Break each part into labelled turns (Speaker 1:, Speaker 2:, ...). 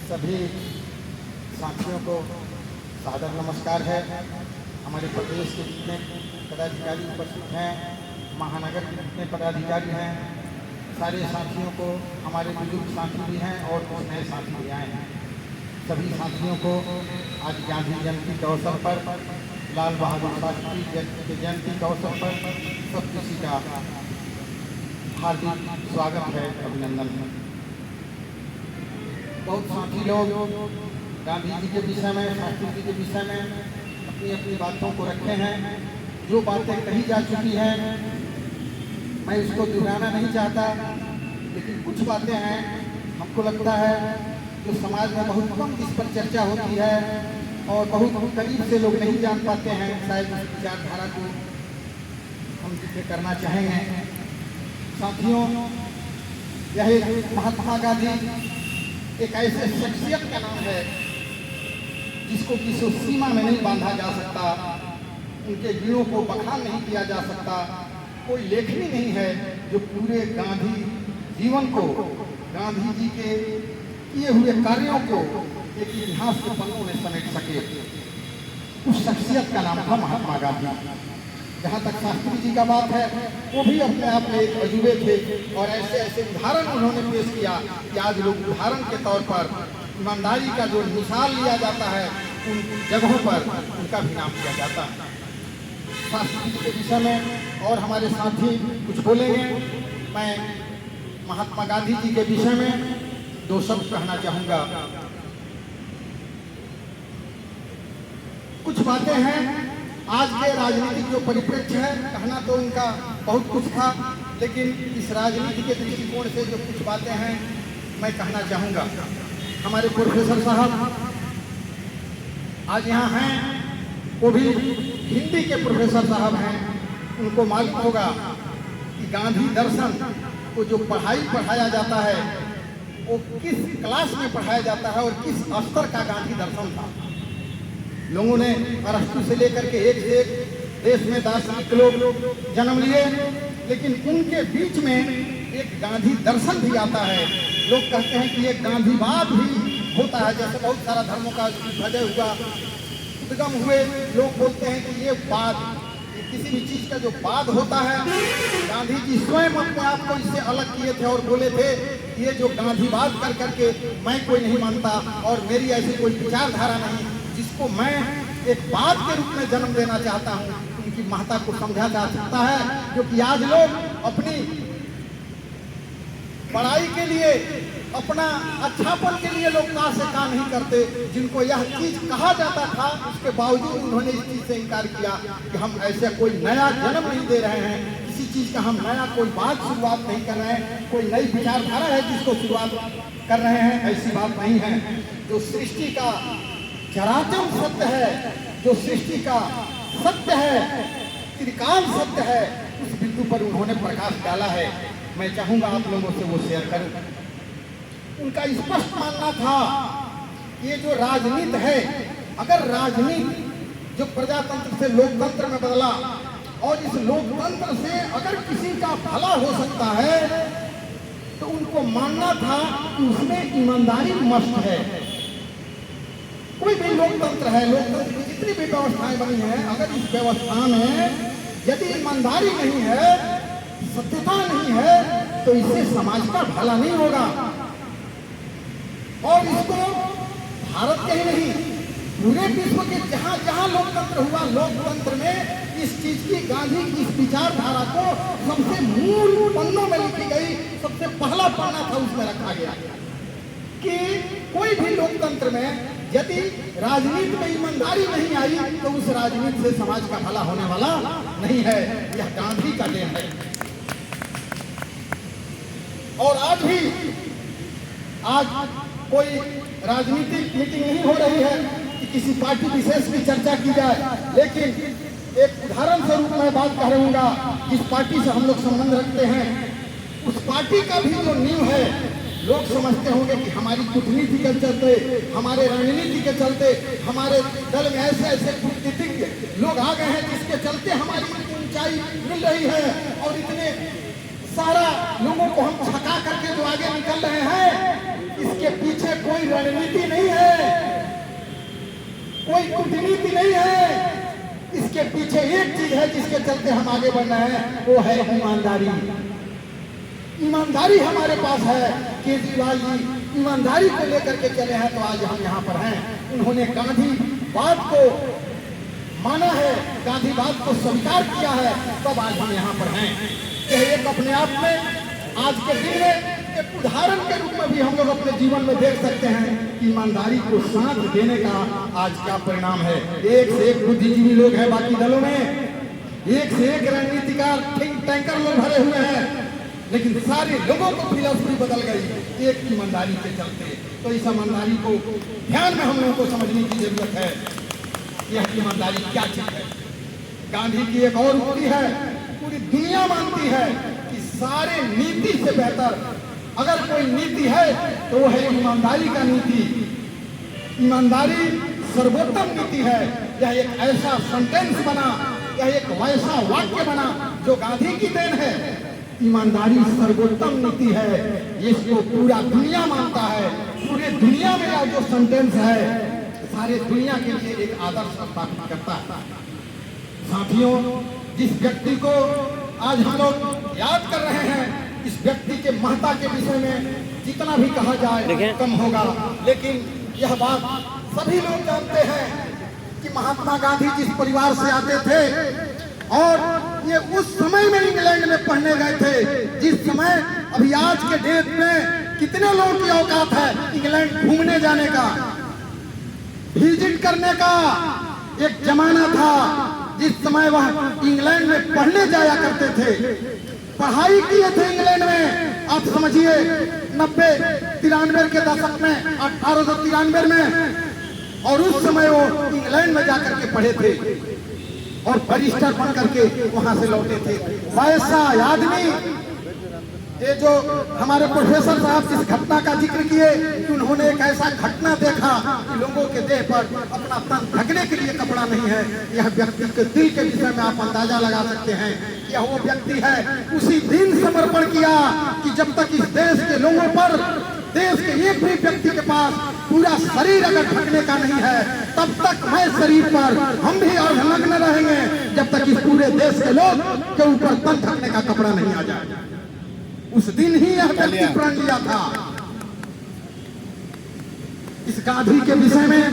Speaker 1: सभी साथियों को सादर नमस्कार है। हमारे प्रदेश के जितने पदाधिकारी उपस्थित हैं, महानगर के जितने पदाधिकारी हैं, सारे साथियों को, हमारे बुजुर्ग साथी भी हैं और कुछ नए साथी भी आए हैं, सभी साथियों को आज गांधी जयंती के अवसर पर, लाल बहादुर शास्त्री के जयंती के अवसर पर सब किसी का हार्दिक स्वागत है, अभिनंदन है। बहुत साथी लोग गांधी जी के विषय में, शास्त्री जी के विषय में अपनी अपनी बातों को रखे हैं। जो बातें कही जा चुकी हैं मैं उसको दोहराना नहीं चाहता, लेकिन कुछ बातें हैं हमको लगता है जो समाज में बहुत कम इस पर चर्चा होती है और बहुत करीब से लोग नहीं जान पाते हैं। शायद उस विचारधारा को हम जिक्र करना चाहेंगे। साथियों, यह महात्मा गांधी एक ऐसे शख्सियत का नाम है जिसको किसी सीमा में नहीं बांधा जा सकता, उनके गुणों को बखान नहीं किया जा सकता। कोई लेखनी नहीं है जो पूरे गांधी जीवन को, गांधी जी के किए हुए कार्यों को एक इतिहास के पन्नों में समेट सके। उस शख्सियत का नाम था महात्मा गांधी। जहाँ तक शास्त्री जी का बात है, वो भी अपने आप में एक अजूबे थे और ऐसे ऐसे उदाहरण उन्होंने पेश किया कि आज लोग उदाहरण के तौर पर ईमानदारी का जो मिसाल लिया जाता है, उन जगहों पर उनका भी नाम लिया जाता है। शास्त्री जी के विषय में और हमारे साथी कुछ बोलेंगे। मैं महात्मा गांधी जी के विषय में दो शब्द कहना चाहूँगा। कुछ बातें हैं आज के राजनीतिक जो परिप्रेक्ष्य है, कहना तो उनका बहुत कुछ था, लेकिन इस राजनीति के दृष्टिकोण से जो कुछ बातें हैं मैं कहना चाहूँगा। हमारे प्रोफेसर साहब आज यहाँ हैं, वो भी हिंदी के प्रोफेसर साहब हैं। उनको मालूम होगा कि गांधी दर्शन को जो पढ़ाया जाता है वो किस क्लास में पढ़ाया जाता है और किस स्तर का गांधी दर्शन था। लोगों ने अरस्तु से लेकर के एक से एक देश में दार्शनिक लोग जन्म लिए, लेकिन उनके बीच में एक गांधी दर्शन भी आता है। लोग कहते हैं कि एक गांधीवाद भी होता है, जैसे बहुत सारा धर्मों का विभजन हुआ, उद्गम हुए। लोग बोलते हैं कि ये बाद, किसी भी चीज का जो बाद होता है, गांधी जी स्वयं अपने आप को इससे अलग किए थे और बोले थे ये जो गांधीवाद कर करके मैं कोई नहीं मानता और मेरी ऐसी कोई विचारधारा नहीं जिसको मैं एक बात के रूप में जन्म देना चाहता हूँ। उनकी महत्ता को समझा जा सकता है, क्योंकि आज लोग अपनी पढ़ाई के लिए, अपना अच्छापन के लिए लोग का से काम नहीं करते। जिनको यह चीज कहा जाता था उसके बावजूद उन्होंने इस चीज से इनकार किया कि हम ऐसे कोई नया जन्म नहीं दे रहे हैं, किसी चीज का हम नया कोई बात शुरुआत नहीं कर रहे हैं, कोई नई विचारधारा है जिसको शुरुआत कर रहे हैं। ऐसी बात नहीं है। जो सृष्टि का चराचर सत्य है, जो सृष्टि का सत्य है, त्रिकाल सत्य है, उस बिंदु पर उन्होंने प्रकाश डाला है। मैं चाहूंगा आप लोगों से वो शेयर करूं। उनका स्पष्ट मानना था ये जो राजनीति है, अगर राजनीति जो प्रजातंत्र से लोकतंत्र में बदला और इस लोकतंत्र से अगर किसी का भला हो सकता है तो उनको मानना था कि उसमें ईमानदारी मस्त है। कोई भी लोकतंत्र है, लोकतंत्र की जितनी भी व्यवस्थाएं बनी हैं, अगर इस व्यवस्था में यदि ईमानदारी नहीं है, सत्यता नहीं है, तो इससे समाज का भला नहीं होगा। और इसको भारत के ही नहीं, पूरे विश्व के जहां जहां लोकतंत्र हुआ, लोकतंत्र में इस चीज की, गांधी की इस विचारधारा को सबसे मूल पन्नों में लिखी गई, सबसे पहला पन्ना था उसमें रखा गया कि कोई भी लोकतंत्र में यदि राजनीति में ईमानदारी नहीं आई तो उस राजनीति से समाज का भला होने वाला नहीं है। यह गांधी का देन है। और आज भी कोई राजनीतिक मीटिंग नहीं हो रही है कि किसी पार्टी विशेष की चर्चा की जाए, लेकिन एक उदाहरण स्वरूप मैं बात कर रहूंगा। जिस पार्टी से हम लोग संबंध रखते हैं, उस पार्टी का भी जो नींव है, लोग समझते होंगे कि हमारी कूटनीति के चलते, हमारे रणनीति के चलते, हमारे दल में ऐसे ऐसे कूटनीतिज्ञ लोग आ गए हैं जिसके चलते हमारी ऊंचाई मिल रही है और इतने सारा लोगों को हम छका करके जो आगे निकल रहे हैं, इसके पीछे कोई रणनीति नहीं है, कोई कूटनीति नहीं है। इसके पीछे एक चीज है जिसके चलते हम आगे बढ़ रहे हैं, वो है ईमानदारी। ईमानदारी हमारे पास है। केजरीवाल जी ईमानदारी को लेकर के चले हैं तो आज हम यहाँ पर हैं। उन्होंने गांधीवाद को माना है, गांधीवाद को स्वीकार किया है, तब आज हम यहाँ पर हैं। यह एक अपने आप में आज के दिन में एक उदाहरण के रूप में भी हम लोग अपने जीवन में देख सकते हैं कि ईमानदारी को साथ देने का आज क्या परिणाम है। एक से एक बुद्धिजीवी लोग हैं बाकी दलों में, एक से एक रणनीतिकार थिंक टैंकर लोग भरे हुए हैं, लेकिन सारे लोगों को फिलॉसफी बदल गई एक ईमानदारी के चलते। तो इस ईमानदारी को ध्यान में हम लोगों को समझने की जरूरत है। यह ईमानदारी क्या चीज है। गांधी की एक और उक्ति है, पूरी दुनिया मानती है कि सारे नीति से बेहतर अगर कोई नीति है तो वो है ईमानदारी का नीति। ईमानदारी सर्वोत्तम नीति है। यह एक ऐसा सेंटेंस बना, यह एक वैसा वाक्य बना जो गांधी की देन है। ईमानदारी सर्वोत्तम नीति है, इसको पूरा दुनिया मानता है। पूरे दुनिया में यह जो सेंटेंस है सारे दुनिया के लिए एक आदर्श स्थापित करता है। साथियों, जिस व्यक्ति को आज हम लोग याद कर रहे हैं, इस व्यक्ति के महत्ता के विषय में जितना भी कहा जाए कम होगा। लेकिन यह बात सभी लोग जानते हैं कि महात्मा गांधी जिस परिवार से आते थे और ये उस समय में इंग्लैंड में पढ़ने गए थे जिस समय अभी आज के डेट में कितने लोगों की औकात है इंग्लैंड घूमने जाने का, विजिट करने का। एक जमाना था जिस समय वह इंग्लैंड में पढ़ने जाया करते थे, पढ़ाई किए थे इंग्लैंड में। आप समझिए 90-93 के दशक में, 1893 में, और उस समय वो इंग्लैंड में जाकर के पढ़े थे और बैरिस्टर बन करके वहां से लौटे थे। वैसा आदमी, ये जो हमारे प्रोफेसर साहब जिस घटना का जिक्र किए कि उन्होंने एक ऐसा घटना देखा कि लोगों के देह पर अपना तन ढकने के लिए कपड़ा नहीं है। यह व्यक्ति के दिल के विषय में आप अंदाजा लगा सकते हैं। यह वो व्यक्ति है उसी दिन समर्पण किया कि जब तक इस देश के लोगों पर, देश के एक भी व्यक्ति के पास पूरा शरीर अगर ढकने का नहीं है, तब तक मैं शरीर पर हम भी अर्धनग्न रहेंगे जब तक इस पूरे देश के लोग के ऊपर तन ढकने का कपड़ा नहीं आ जाए। उस दिन ही यह व्यक्ति प्रण लिया था। इस गांधी के विषय में,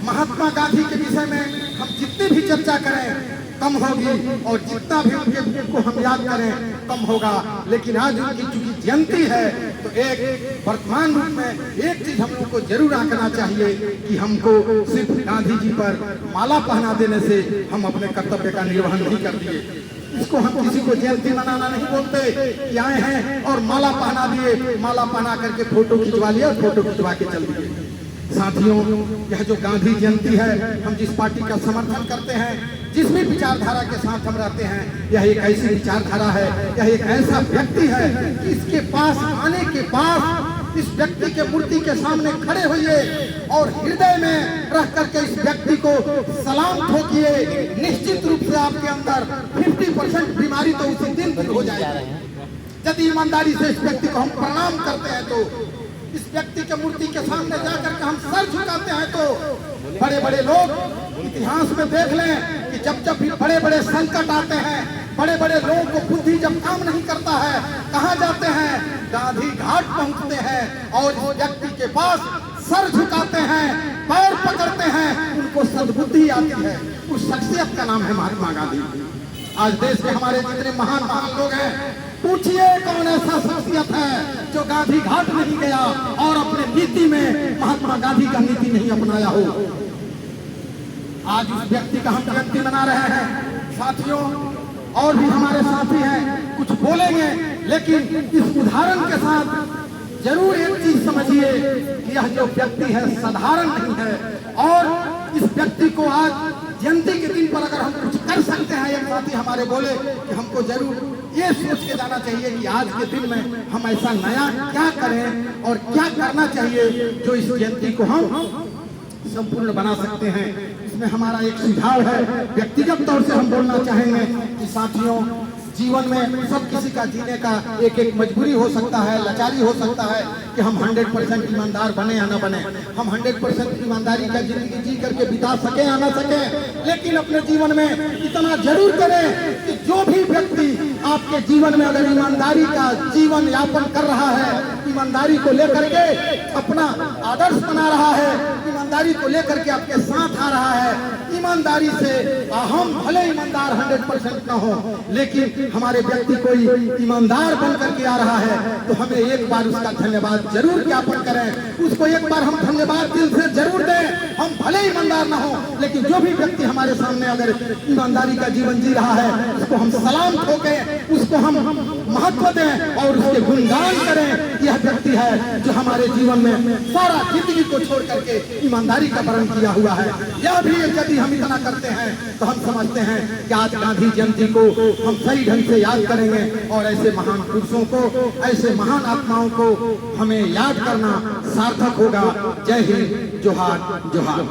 Speaker 1: महात्मा गांधी के विषय में हम जितनी भी चर्चा करें कम होगी और जितना भी उनके को हम याद करें कम होगा। लेकिन आज उनकी चूंकि जयंती है तो एक वर्तमान रूप में एक चीज हम लोग को जरूर आंकना चाहिए कि हमको सिर्फ गांधी जी पर माला पहना देने से हम अपने कर्तव्य का निर्वहन नहीं कर दिए। इसको हम किसी को जयंती मनाना नहीं बोलते कि आए हैं और माला पहना दिए, माला पहना करके फोटो खिंचवा लिया, फोटो खिंचवा के चल दिए। साथियों, यह जो गांधी जयंती है, हम जिस पार्टी का समर्थन करते हैं, जिस भी विचारधारा के साथ हम रहते हैं, यह एक ऐसी विचारधारा है, यह एक ऐसा व्यक्ति है कि इसके पास आने के बाद इस व्यक्ति के मूर्ति के सामने खड़े होइए और हृदय में रख करके इस व्यक्ति को सलाम ठोकिए। निश्चित रूप से आपके अंदर 50% बीमारी तो उसी दिन दूर हो जाएगी। यदि ईमानदारी से इस व्यक्ति को हम प्रणाम करते हैं तो, इस व्यक्ति के मूर्ति के सामने जाकर के हम सर झुकाते हैं तो, बड़े बड़े लोग इतिहास में देख लें कि जब जब भी बड़े बड़े संकट आते हैं, बड़े बड़े लोगों को बुद्धि जब काम नहीं करता है, कहाँ जाते हैं? गांधी घाट पहुंचते हैं और इस व्यक्ति के पास सर झुकाते हैं, पैर पकड़ते हैं, उनको सद्बुद्धि आती है। उस शख्सियत का नाम है महात्मा गांधी। आज देश के हमारे जितने महान महान लोग हैं, पूछिए कौन ऐसा शख्सियत है जो गांधी घाट नहीं गया और अपने नीति में महात्मा गांधी का नीति नहीं अपनाया हो। आज उस व्यक्ति का हम जयंती मना रहे हैं। साथियों, और भी हमारे साथी हैं, कुछ बोलेंगे, लेकिन इस उदाहरण के साथ जरूर एक चीज समझिए कि यह जो व्यक्ति है साधारण नहीं है। और इस व्यक्ति को आज जयंती के दिन पर अगर हम कुछ कर सकते हैं, एक साथी हमारे बोले कि हमको जरूर ये सोच के जाना चाहिए कि आज के दिन में हम ऐसा नया क्या करें और क्या करना चाहिए जो इस जयंती को हम संपूर्ण बना सकते हैं। इसमें हमारा एक सुझाव है, व्यक्तिगत तौर से हम बोलना चाहेंगे कि साथियों, जीवन में सब किसी का जीने का एक एक मजबूरी हो सकता है, लाचारी हो सकता है कि हम 100% ईमानदार बने या न बने, हम 100% ईमानदारी का जिंदगी जी करके बिता सके या न सके। लेकिन अपने जीवन में इतना जरूर करें कि जो भी व्यक्ति आपके जीवन में अगर ईमानदारी का जीवन यापन कर रहा है, ईमानदारी को लेकर के अपना आदर्श बना रहा है, ईमानदारी को लेकर के आपके साथ आ रहा है, ईमानदारी से हम भले ईमानदार 100% न हो, लेकिन हमारे व्यक्ति कोई ईमानदार बन करके आ रहा है तो हमें एक बार उसका धन्यवाद जरूर ज्ञापन करें, उसको एक बार हम धन्यवाद दिल से जरूर दें। हम भले ईमानदार न हो, लेकिन जो भी व्यक्ति हमारे सामने अगर ईमानदारी का जीवन जी रहा है उसको हम सलाम ठोकें, उसको हम महत्व दें और उसके गुणगान करें। यह व्यक्ति है जो हमारे जीवन में सारा जिंदगी को छोड़ करके ईमानदारी का वर्ण किया हुआ है। यह भी यदि हम इतना करते हैं तो हम समझते हैं कि आज गांधी जयंती को हम सही ढंग से याद करेंगे और ऐसे महान पुरुषों को, ऐसे महान आत्माओं को हमें याद करना सार्थक होगा। जय हिंद, जोहार जोहार।